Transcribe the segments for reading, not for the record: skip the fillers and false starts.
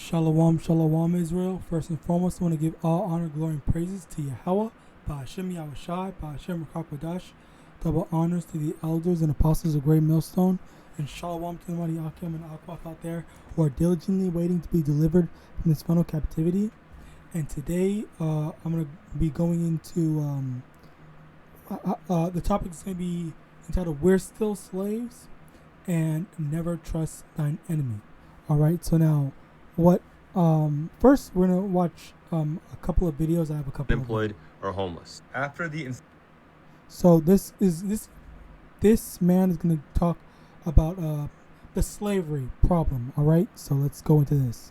Shalom, shalom, Israel. First and foremost, I want to give all honor, glory, and praises to YAHAWAH, YAHAWASHI, HAITIANS. Double honors to the elders and apostles of Great Millstone, and shalom to the mighty Akim and Akwaf out there who are diligently waiting to be delivered from this final captivity. And today, I'm going to be going into the topic is going to be entitled "We're Still Slaves" and "Never Trust Thine Enemy." All right, so now, first we're gonna watch a couple of videos. I have a couple unemployed or homeless. After the so this man is gonna talk about the slavery problem. All right, so let's go into this.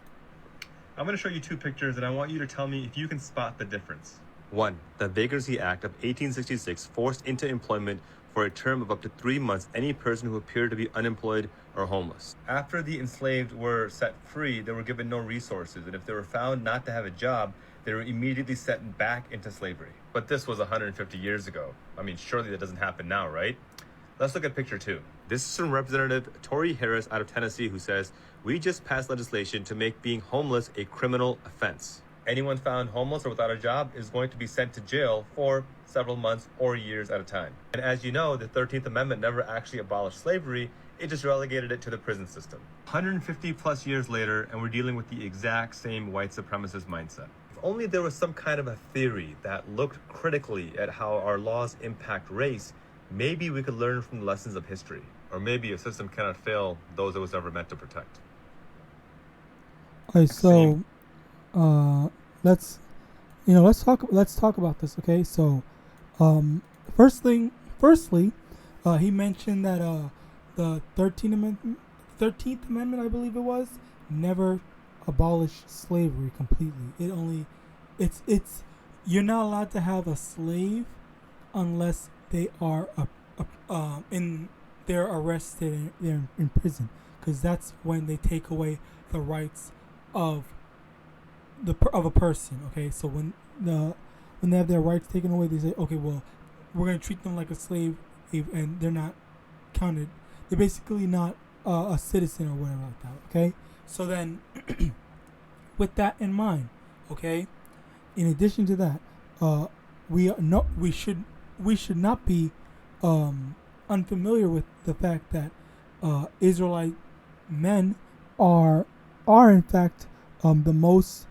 I'm going to show you two pictures, and I want you to tell me if you can spot the difference. 1. The Vagrancy Act of 1866 forced into employment for a term of up to 3 months any person who appeared to be unemployed or homeless. After the enslaved were set free, they were given no resources, and if they were found not to have a job, they were immediately sent back into slavery. But this was 150 years ago. I mean, surely that doesn't happen now, right? Let's look at picture 2. This is from Representative Tori Harris out of Tennessee, who says, "We just passed legislation to make being homeless a criminal offense. Anyone found homeless or without a job is going to be sent to jail for several months or years at a time." And as you know, the 13th Amendment never actually abolished slavery. It just relegated it to the prison system. 150 plus years later, and we're dealing with the exact same white supremacist mindset. If only there was some kind of a theory that looked critically at how our laws impact race, maybe we could learn from the lessons of history. Or maybe a system cannot fail those it was never meant to protect. Okay, so let's talk about this. Okay, so firstly, he mentioned that the 13th Amendment, I believe it was, never abolished slavery completely. It's you're not allowed to have a slave unless they are they're arrested and they're in prison, because that's when they take away the rights of a person. Okay, so when they have their rights taken away, they say, okay, well, we're gonna treat them like a slave, and they're not counted. They're basically not a citizen or whatever like that. Okay, so then with that in mind, okay, in addition to that, we should not be unfamiliar with the fact that Israelite men are in fact the most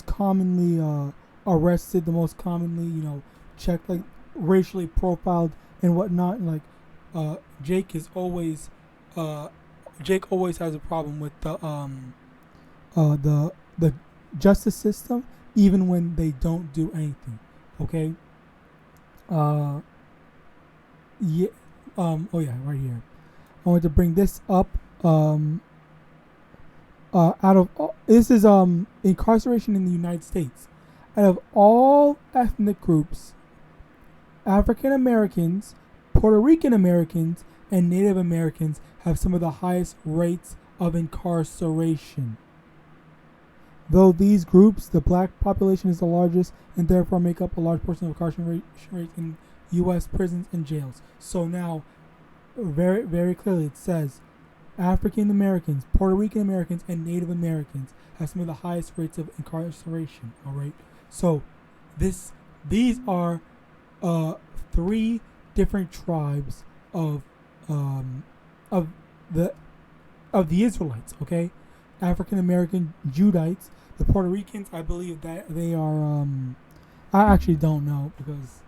commonly arrested, the most commonly checked, like racially profiled and whatnot. And like Jake always has a problem with the justice system, even when they don't do anything. Okay. Right here. I want to bring this up. This is incarceration in the United States. Out of all ethnic groups, African Americans, Puerto Rican Americans, and Native Americans have some of the highest rates of incarceration. Though these groups, the black population is the largest and therefore make up a large portion of incarceration rates in U.S. prisons and jails. So now, very, very clearly it says African Americans, Puerto Rican Americans, and Native Americans have some of the highest rates of incarceration. All right. So these are 3 different tribes of the Israelites. Okay, African American Judites. The Puerto Ricans, I believe that they are. I actually don't know because.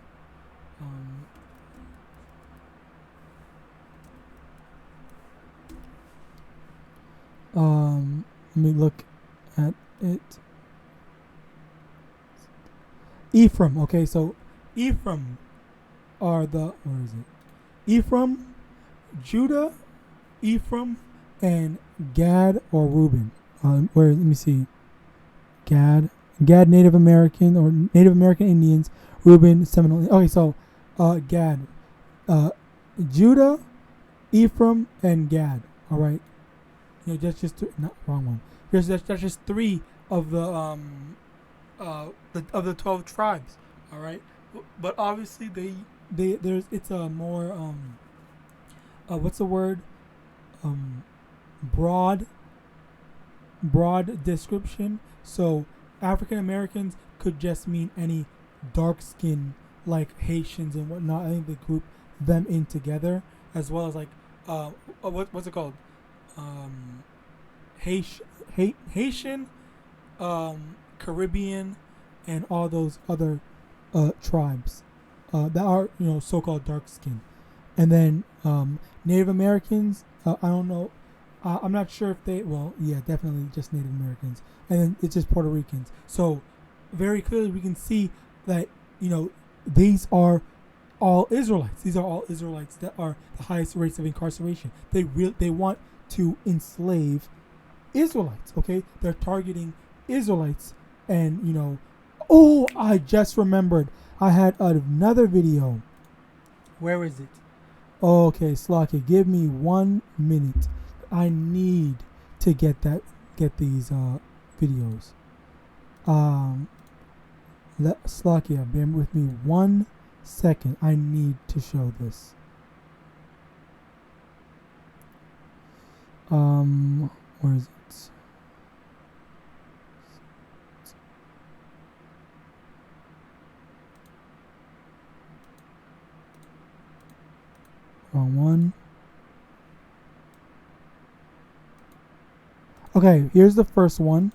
Let me look at it. Ephraim. Okay, so Ephraim are where is it? Ephraim, Judah, Ephraim, and Gad or Reuben. Let me see. Gad, Native American or Native American Indians. Reuben, Seminole. Okay, so Gad, Judah, Ephraim, and Gad. All right. That's just not wrong one. That's just 3 of the 12 tribes. All right, but obviously it's a more what's the word, broad broad description. So African Americans could just mean any dark skin like Haitians and whatnot. I think they group them in together, as well as like what's it called? Haitian, Caribbean, and all those other tribes that are so-called dark skin. And then Native Americans, I don't know. I'm not sure if they. Well, yeah, definitely just Native Americans, and then it's just Puerto Ricans. So very clearly we can see that these are all Israelites. These are all Israelites that are the highest rates of incarceration. They want to enslave Israelites. Okay, they're targeting Israelites, and oh, I just remembered. I had another video. Where is it? Okay, Slocky, give me 1 minute. I need to get these videos. Slocky, bear with me 1 second. I need to show this. Where is it? Wrong one. Okay, here's the first one.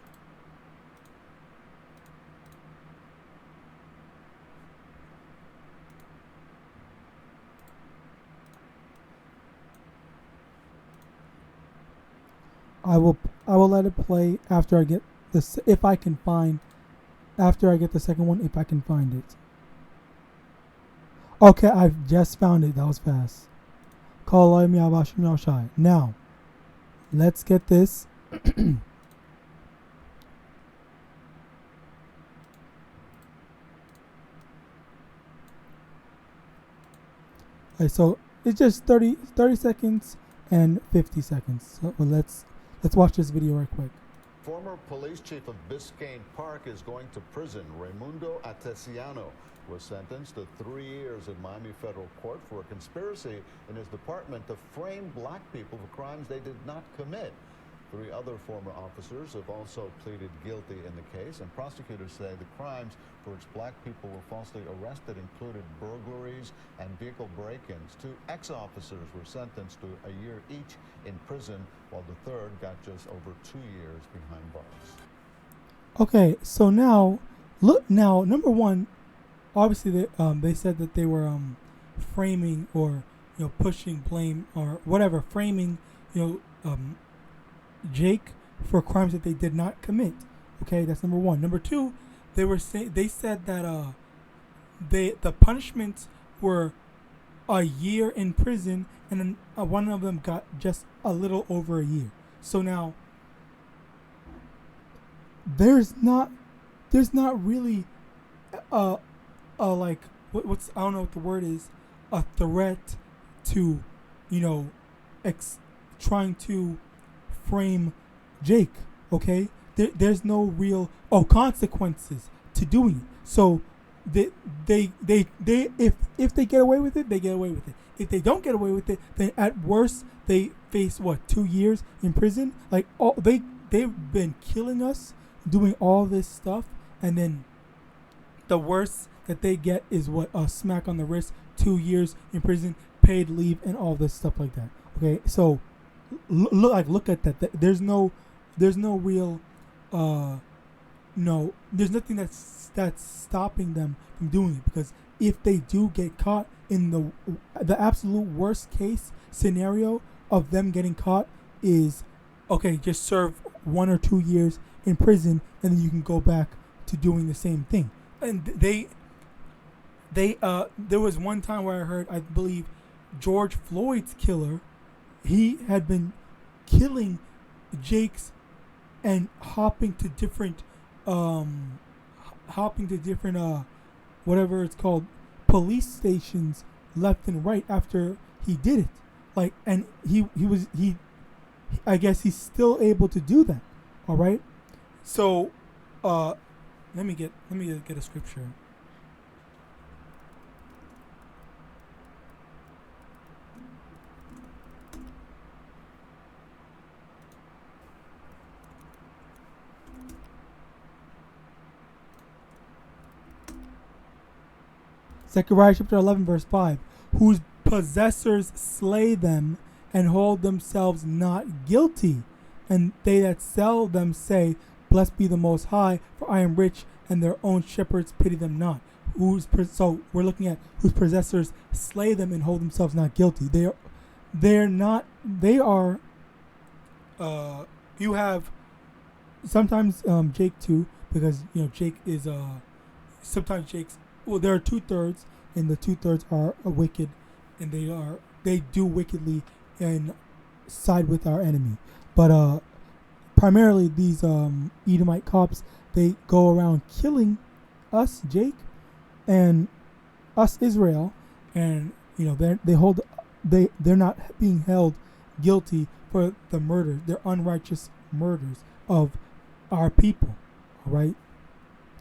I will let it play after I get this, if I can find, after I get the second one, if I can find it. Okay, I've just found it. That was fast. Call YAHAWASHI. Now, let's get this. Okay, so it's just 30 seconds and 50 seconds. So let's watch this video right quick. Former police chief of Biscayne Park is going to prison. Raimundo Atesiano was sentenced to 3 years in Miami federal court for a conspiracy in his department to frame black people for crimes they did not commit. 3 other former officers have also pleaded guilty in the case, and prosecutors say the crimes for which black people were falsely arrested included burglaries and vehicle break-ins. 2 ex-officers were sentenced to a year each in prison, while the third got just over 2 years behind bars. Okay, so now, look, number one, obviously they said that they were framing or pushing blame or whatever, framing Jake for crimes that they did not commit. Okay, that's number one. Number two, they said that the punishments were a year in prison, and then one of them got just a little over a year. So now there's not really like what's I don't know what the word is, a threat to trying to frame Jake. Okay, there's no real consequences to doing it. So they if they get away with it, they get away with it. If they don't get away with it, then at worst they face 2 years in prison. Like they've been killing us, doing all this stuff, and then the worst that they get is a smack on the wrist, 2 years in prison, paid leave, and all this stuff like that. Okay, so look at that. There's no real there's nothing that's stopping them from doing it, because if they do get caught in the absolute worst case scenario of them getting caught is just serve 1 or 2 years in prison, and then you can go back to doing the same thing. And there was one time where I heard, I believe George Floyd's killer, he had been killing Jake's and hopping to different whatever it's called, police stations left and right after he did it. Like, and he I guess he's still able to do that. All right. So let me get a scripture. Zechariah chapter 11 verse 5, whose possessors slay them and hold themselves not guilty, and they that sell them say, blessed be the Most High, for I am rich, and their own shepherds pity them not. So we're looking at whose possessors slay them and hold themselves not guilty. You have sometimes Jake too, because Jake is sometimes Jake's, well, there are 2/3, and the 2/3 are wicked, and they do wickedly and side with our enemy. But primarily these Edomite cops, they go around killing us, Jake, and us, Israel, and they're not being held guilty for the murder, their unrighteous murders of our people. All right.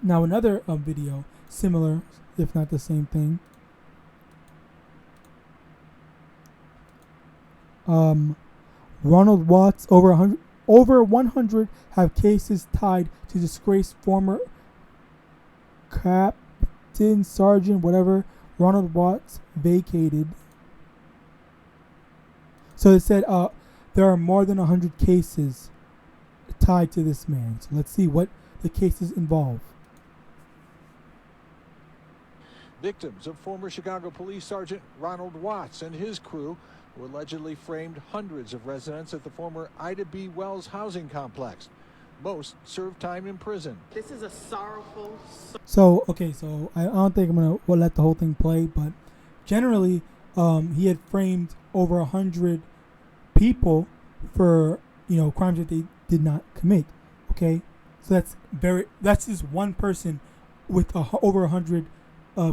Now another video, similar if not the same thing. Ronald Watts, over 100 have cases tied to disgraced former captain, sergeant, whatever, Ronald Watts vacated. So it said there are more than 100 cases tied to this man. So let's see what the cases involve. Victims of former Chicago Police Sergeant Ronald Watts and his crew, who allegedly framed hundreds of residents at the former Ida B. Wells housing complex. Most served time in prison. This is a sorrowful. So I don't think I'm gonna let the whole thing play, but generally, he had framed over 100 people for crimes that they did not commit. Okay, so that's just one person with over 100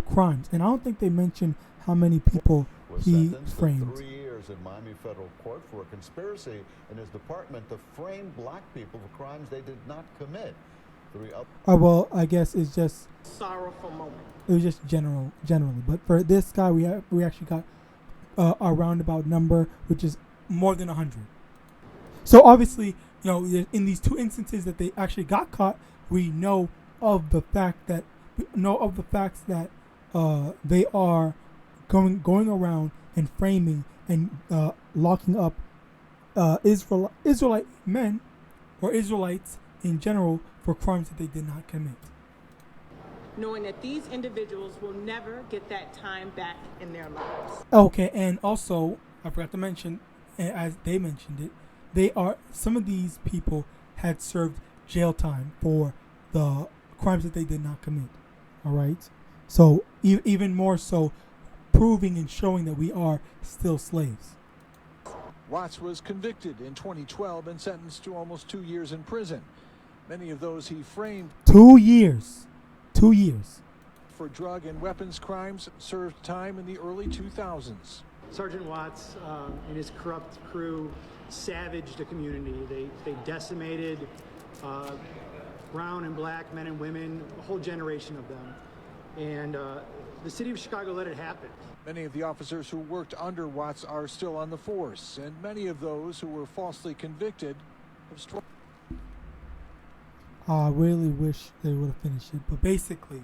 crimes, and I don't think they mentioned how many people he framed. 3 years in Miami federal court for a conspiracy in his department to frame black people for crimes they did not commit. Well, I guess it's just sorrowful moment. It was just generally, but for this guy, we actually got a roundabout number, which is more than 100. So obviously, in these two instances that they actually got caught, we know of the facts that they are going around and framing and locking up Israelite men or Israelites in general for crimes that they did not commit. Knowing that these individuals will never get that time back in their lives. Okay, and also I forgot to mention, as they mentioned it, some of these people had served jail time for the crimes that they did not commit. All right, so even more so, proving and showing that we are still slaves. Watts was convicted in 2012 and sentenced to almost 2 years in prison. Many of those he framed 2 years. 2 years. For drug and weapons crimes served time in the early 2000s. Sergeant Watts and his corrupt crew savaged a community. They decimated brown and black men and women, a whole generation of them. And the city of Chicago let it happen. Many of the officers who worked under Watts are still on the force, and many of those who were falsely convicted have struggled. I really wish they would have finished it, but basically,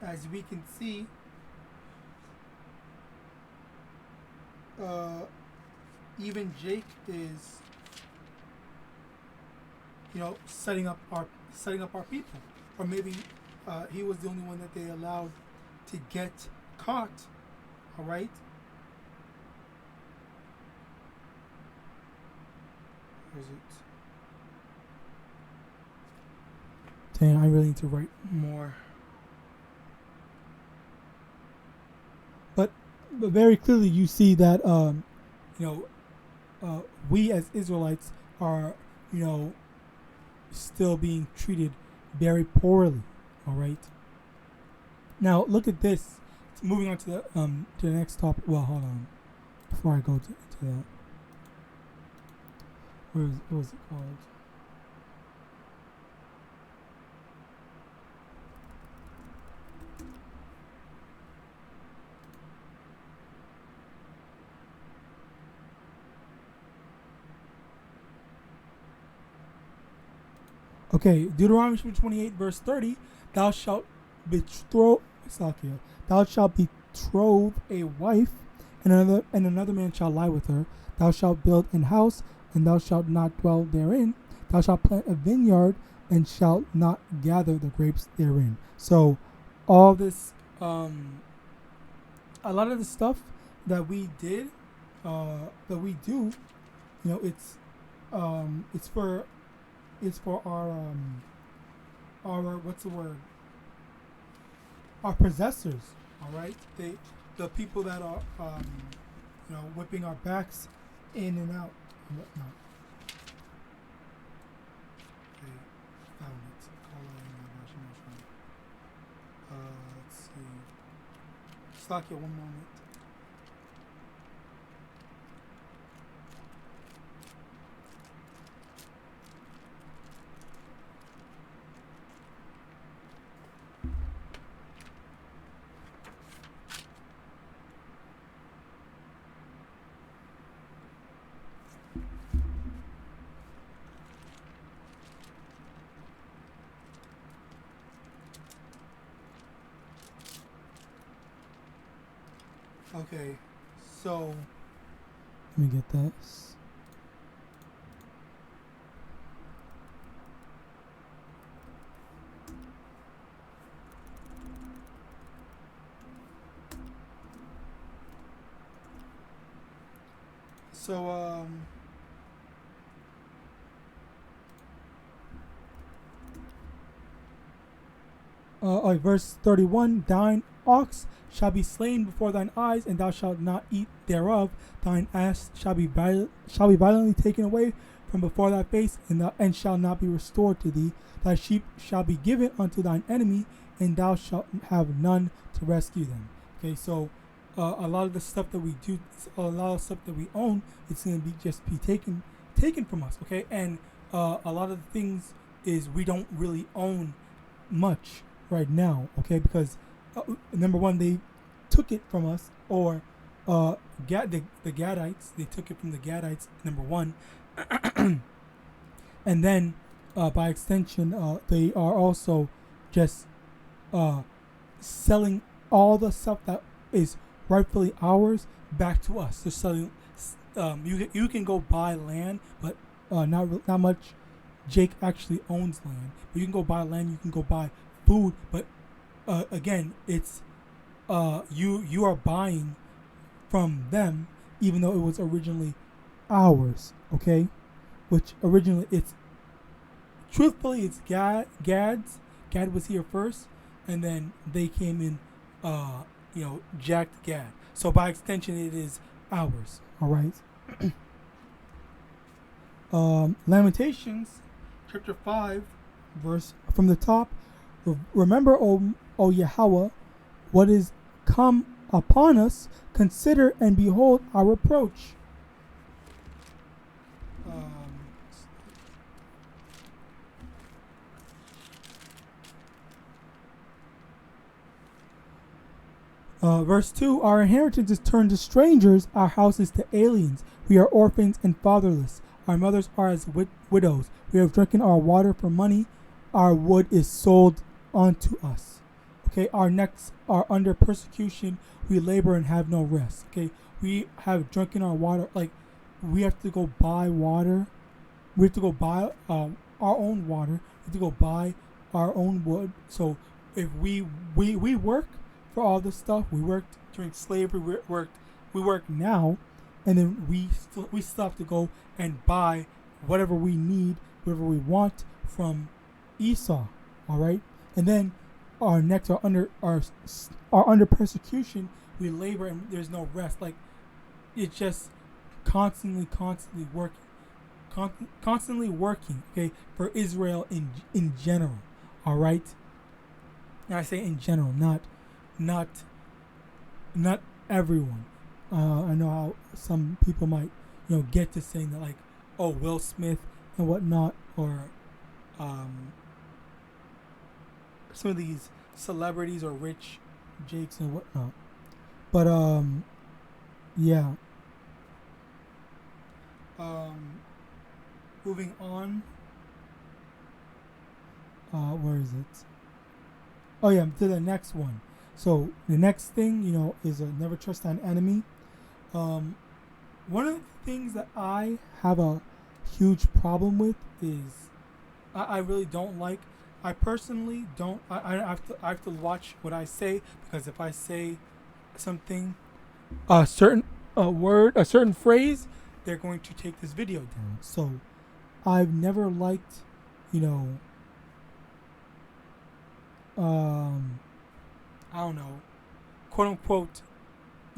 as we can see, even Jake is, setting up our people, or maybe he was the only one that they allowed to get caught. All right. Where is it? Dang, I really need to write more. But very clearly, you see that we as Israelites are still being treated very poorly. All right. Now look at this. Moving on to the next topic. Well, hold on. Before I go to that, what was it called? Okay, Deuteronomy 28 verse 30, thou shalt Salakia. Thou shalt betroth a wife, and another man shall lie with her. Thou shalt build an house, and thou shalt not dwell therein. Thou shalt plant a vineyard, and shalt not gather the grapes therein. So, all this, a lot of the stuff that we did, that we do, it's for our what's the word? Our possessors. All right, the people that are, whipping our backs in and out and whatnot. Okay, found it. Let's see. Slakia, one moment. Okay, so let me get this. So verse 31, thine ox shall be slain before thine eyes, and thou shalt not eat thereof. Thine ass shall be violently taken away from before thy face, and shall not be restored to thee. Thy sheep shall be given unto thine enemy, and thou shalt have none to rescue them. Okay, so a lot of the stuff that we do, a lot of stuff that we own, it's going to be taken from us. Okay, and a lot of the things is we don't really own much right now. Okay, because number one, they took it from us, or the Gadites, they took it from the Gadites, number one. And then, by extension, they are also just selling all the stuff that is rightfully ours back to us. They're selling, you can go buy land, but not much. Jake actually owns land. But you can go buy land, you can go buy food, but again, it's you are buying from them, even though it was originally ours. Okay, which originally it's Gad's. Gad was here first, and then they came in, jacked Gad. So by extension, it is ours. All right. Lamentations, chapter 5, verse from the top. Remember, O Yahawah, what is come upon us. Consider and behold our reproach. Verse 2, our inheritance is turned to strangers, our houses to aliens. We are orphans and fatherless. Our mothers are as widows. We have drunken our water for money. Our wood is sold unto us. Okay, our necks are under persecution. We labor and have no rest. Okay, we have drunken our water. Like, we have to go buy water. We have to go buy our own water. We have to go buy our own wood. So if we work for all this stuff, we worked during slavery. We work now, and then we still have to go and buy whatever we need, whatever we want from Esau. All right, and then our necks are under persecution. We labor and there's no rest. Like, it's just constantly working. Okay, for Israel in general. All right, and I say in general, not everyone. I know how some people might, get to saying that, like, oh, Will Smith and whatnot, or some of these celebrities or rich Jakes and whatnot. But yeah. Moving on. Where is it? Oh yeah, to the next one. So the next thing, is never trust an enemy. One of the things that I have a huge problem with is I really don't like. I personally don't. I have to watch what I say, because if I say something, a certain word, a certain phrase, they're going to take this video down. So I've never liked, I don't know, quote unquote,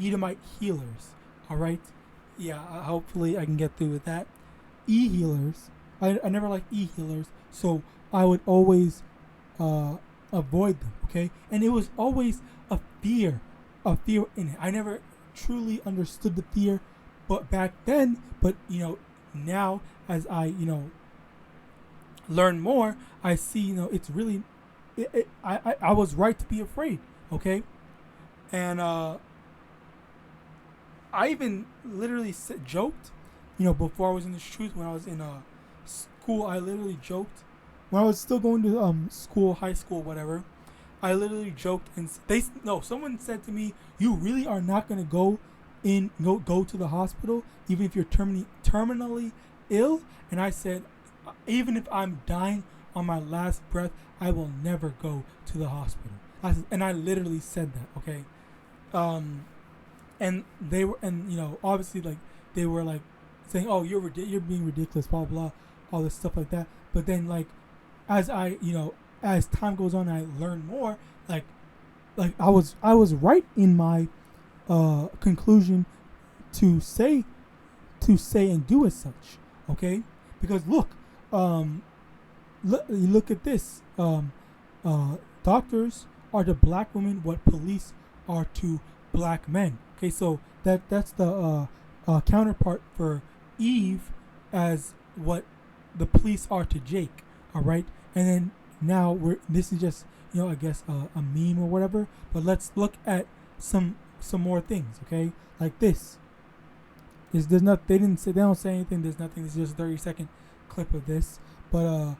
Edomite healers. All right, yeah. Hopefully, I can get through with that. E-healers. I never liked e-healers, so I would always avoid them. Okay, and it was always a fear in it. I never truly understood the fear, but back then. But now as I learn more, I see it's really. I was right to be afraid. Okay, and I even literally joked, before I was in the truth, when I was in school, I literally joked. When I was still going to school, high school, whatever, I literally joked, and someone said to me, "You really are not gonna go to the hospital, even if you're terminally ill?" And I said, "Even if I'm dying on my last breath, I will never go to the hospital." And I literally said that. Okay, and they were, and obviously, like, they were like saying, "Oh, you're being ridiculous," blah blah, all this stuff like that. But then, like, as as time goes on, I learn more. Like I was right in my conclusion to say and do as such. Okay, because look, look at this. Doctors are to black women what police are to black men. Okay, so that's the counterpart for Eve as what the police are to Jake. All right, and then now this is just I guess a meme or whatever. But let's look at some more things. Okay, like this. There's not. They don't say anything. There's nothing. It's just a 30-second clip of this. But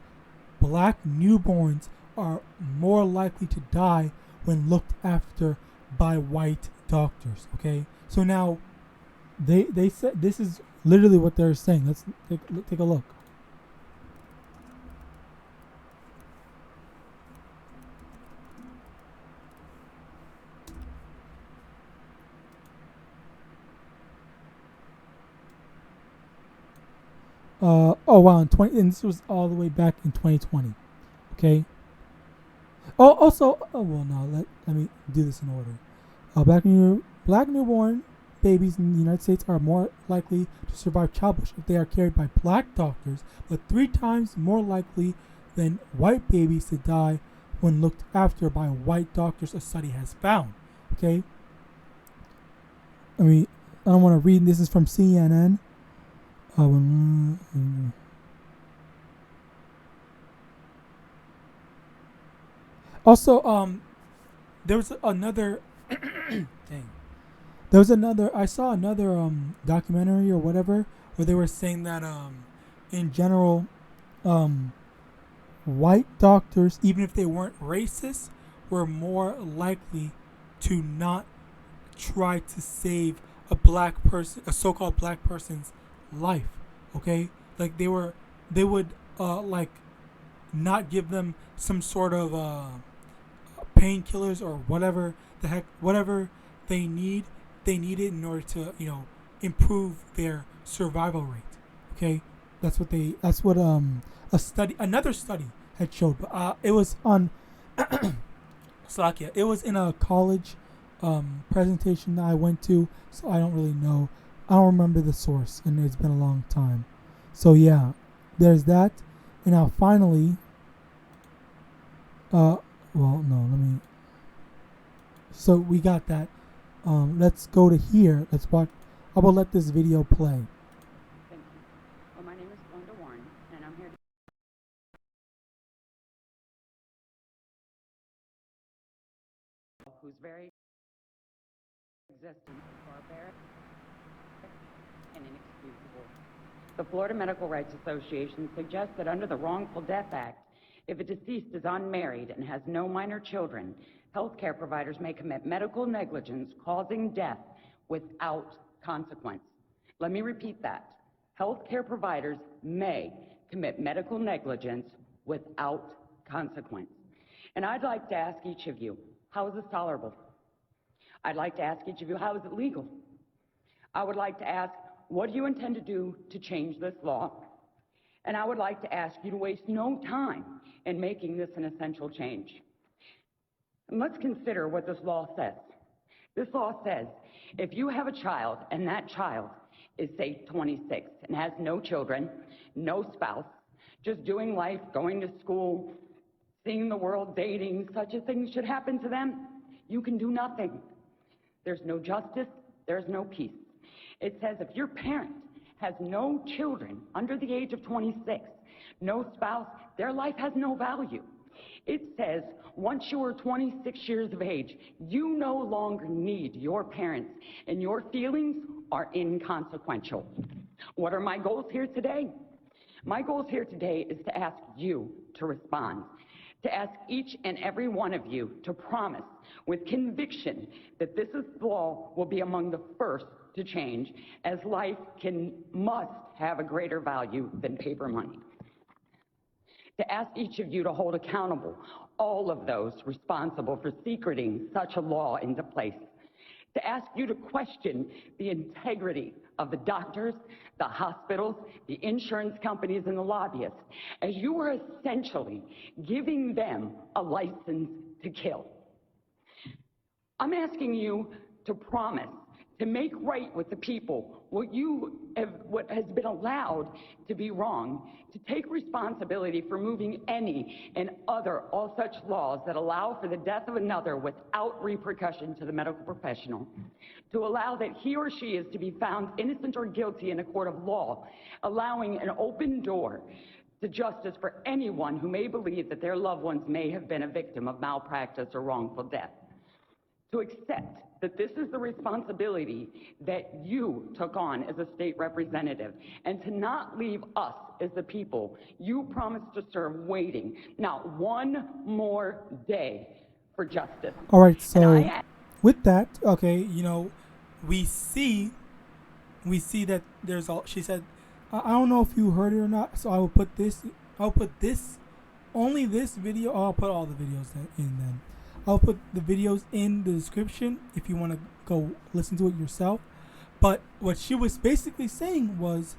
black newborns are more likely to die when looked after by white doctors. Okay, so now they said this is literally what they're saying. Let's take a look. Oh wow, and this was all the way back in 2020. Okay. Oh, also, well, no, let me do this in order. Black newborn babies in the United States are more likely to survive childbirth if they are carried by black doctors, but 3 times more likely than white babies to die when looked after by white doctors, a study has found. Okay. I don't want to read. This is from CNN. Also, there was another dang. There was another. I saw another documentary or whatever where they were saying that in general, white doctors, even if they weren't racist, were more likely to not try to save a black person, a so-called black person's life. Okay, like they would like not give them some sort of painkillers or whatever they need. They need it in order to improve their survival rate. Okay, that's what another study had showed. But it was on Slovakia. It was in a college presentation that I went to, so I don't really know. I don't remember the source, and it's been a long time. So yeah, there's that. And now finally, well, no, let me. So we got that. Let's go to here. Let's watch. I will let this video play. Thank you. Well, my name is Glenda Warren, and I'm here to whose very existence is barbaric and inexcusable. The Florida Medical Rights Association suggests that under the Wrongful Death Act, if a deceased is unmarried and has no minor children, Healthcare providers may commit medical negligence causing death without consequence. Let me repeat that. Healthcare providers may commit medical negligence without consequence. And I'd like to ask each of you, how is this tolerable? I'd like to ask each of you, how is it legal? I would like to ask, what do you intend to do to change this law? And I would like to ask you to waste no time in making this an essential change. And let's consider what this law says. This law says, if you have a child and that child is, say, 26 and has no children, no spouse, just doing life, going to school, seeing the world, dating, such a thing should happen to them, you can do nothing. There's no justice, there's no peace. It says if your parent has no children under the age of 26, no spouse, their life has no value. It says once you are 26 years of age, you no longer need your parents, and your feelings are inconsequential. What are my goals here today? My goals here today is to ask you to respond, to ask each and every one of you to promise with conviction that this law will be among the first to change, as life must have a greater value than paper money. To ask each of you to hold accountable all of those responsible for secreting such a law into place. To ask you to question the integrity of the doctors, the hospitals, the insurance companies, and the lobbyists, as you are essentially giving them a license to kill. I'm asking you to promise to make right with the people what has been allowed to be wrong, to take responsibility for moving any and all such laws that allow for the death of another without repercussion to the medical professional, to allow that he or she is to be found innocent or guilty in a court of law, allowing an open door to justice for anyone who may believe that their loved ones may have been a victim of malpractice or wrongful death. To accept that this is the responsibility that you took on as a state representative, and to not leave us as the people you promised to serve waiting not one more day for justice. All right, so with that, okay, you know, we see that there's all, she said, I don't know if you heard it or not, so I'll put only this video, I'll put all the videos in then. I'll put the videos in the description if you want to go listen to it yourself. But what she was basically saying was,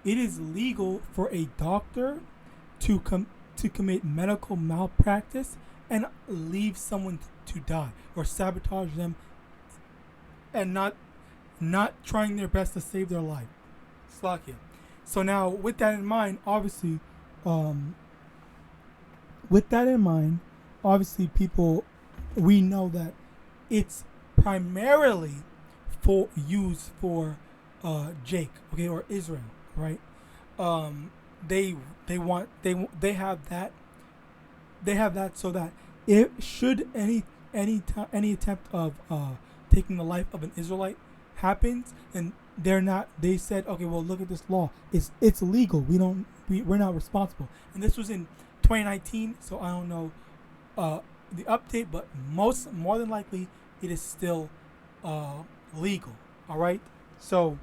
it is legal for a doctor to commit medical malpractice and leave someone to die, or sabotage them, and not trying their best to save their life. Slakia. So now, with that in mind, obviously, people, we know that it's primarily used for Jake, okay, or Israel, right? They have that so that if should any attempt of taking the life of an Israelite happens, and they said, okay, well, look at this law, it's legal, we're not responsible. And this was in 2019, so I don't know the update, but more than likely it is still legal. All right, so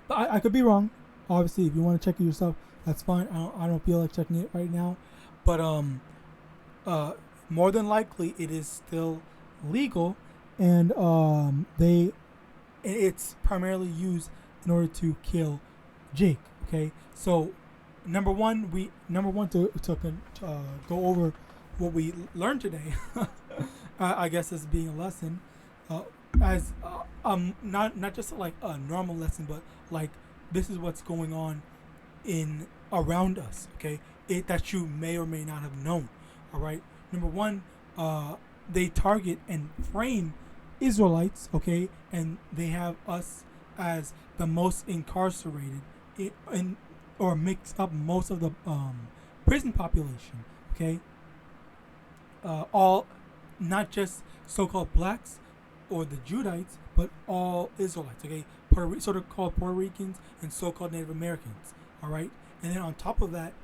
but I could be wrong. Obviously, if you want to check it yourself, that's fine. I don't feel like checking it right now, but more than likely it is still legal, and it's primarily used in order to kill Jake. Okay, so number one to go over what we learned today, I guess, as being a lesson, as not just like a normal lesson, but like this is what's going on around us. Okay, that you may or may not have known. All right. Number one, they target and frame Israelites. Okay, and they have us as the most incarcerated or mix up most of the prison population. Okay. All, not just so-called blacks or the Judites, but all Israelites, okay? Sort of called Puerto Ricans and so-called Native Americans, all right? And then on top of that,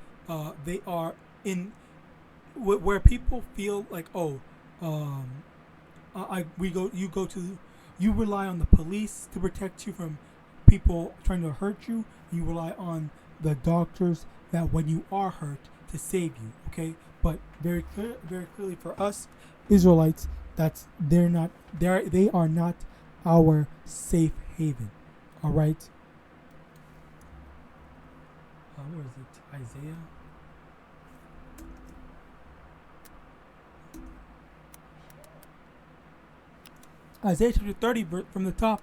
they are in where people feel like, You rely on the police to protect you from people trying to hurt you. You rely on the doctors that when you are hurt to save you. Okay, but very clearly for us Israelites, they are not our safe haven. All right. Where is it? Isaiah. Isaiah chapter 30 from the top.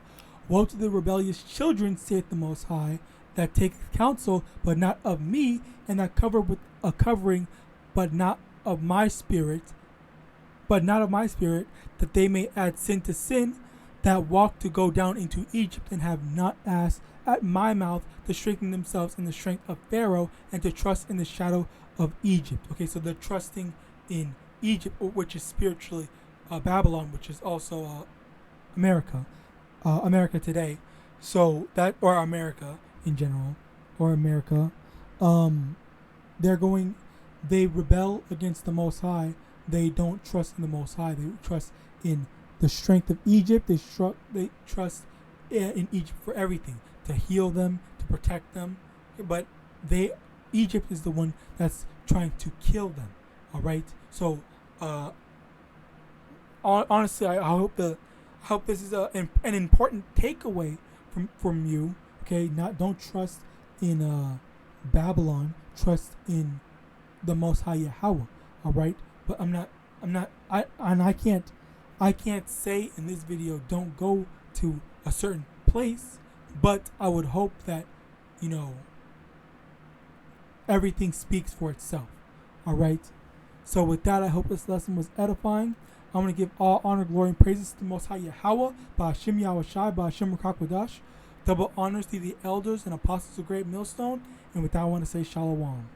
Woe to the rebellious children, saith the Most High, that take counsel, but not of me, and that cover with a covering, but not of my spirit, that they may add sin to sin, that walk to go down into Egypt, and have not asked at my mouth to strengthen themselves in the strength of Pharaoh, and to trust in the shadow of Egypt. Okay, so they're trusting in Egypt, which is spiritually Babylon, which is also America today. So that, or America in general, or America, they rebel against the Most High. They don't trust in the Most High. They trust in the strength of Egypt. They trust in Egypt for everything, to heal them, to protect them. But Egypt is the one that's trying to kill them. All right. So honestly, I hope this is an important takeaway from you. Okay, don't trust in Babylon. Trust in the Most High Yahawah. All right, but I can't say in this video don't go to a certain place, but I would hope that everything speaks for itself. All right. So with that, I hope this lesson was edifying. I'm going to give all honor, glory, and praises to the Most High Yahawah, Ba'ashim YAHAWASHI, Ba'ashim Rakakwadash. Double honors to the elders and apostles of Great Millstone. And with that, I want to say Shalom.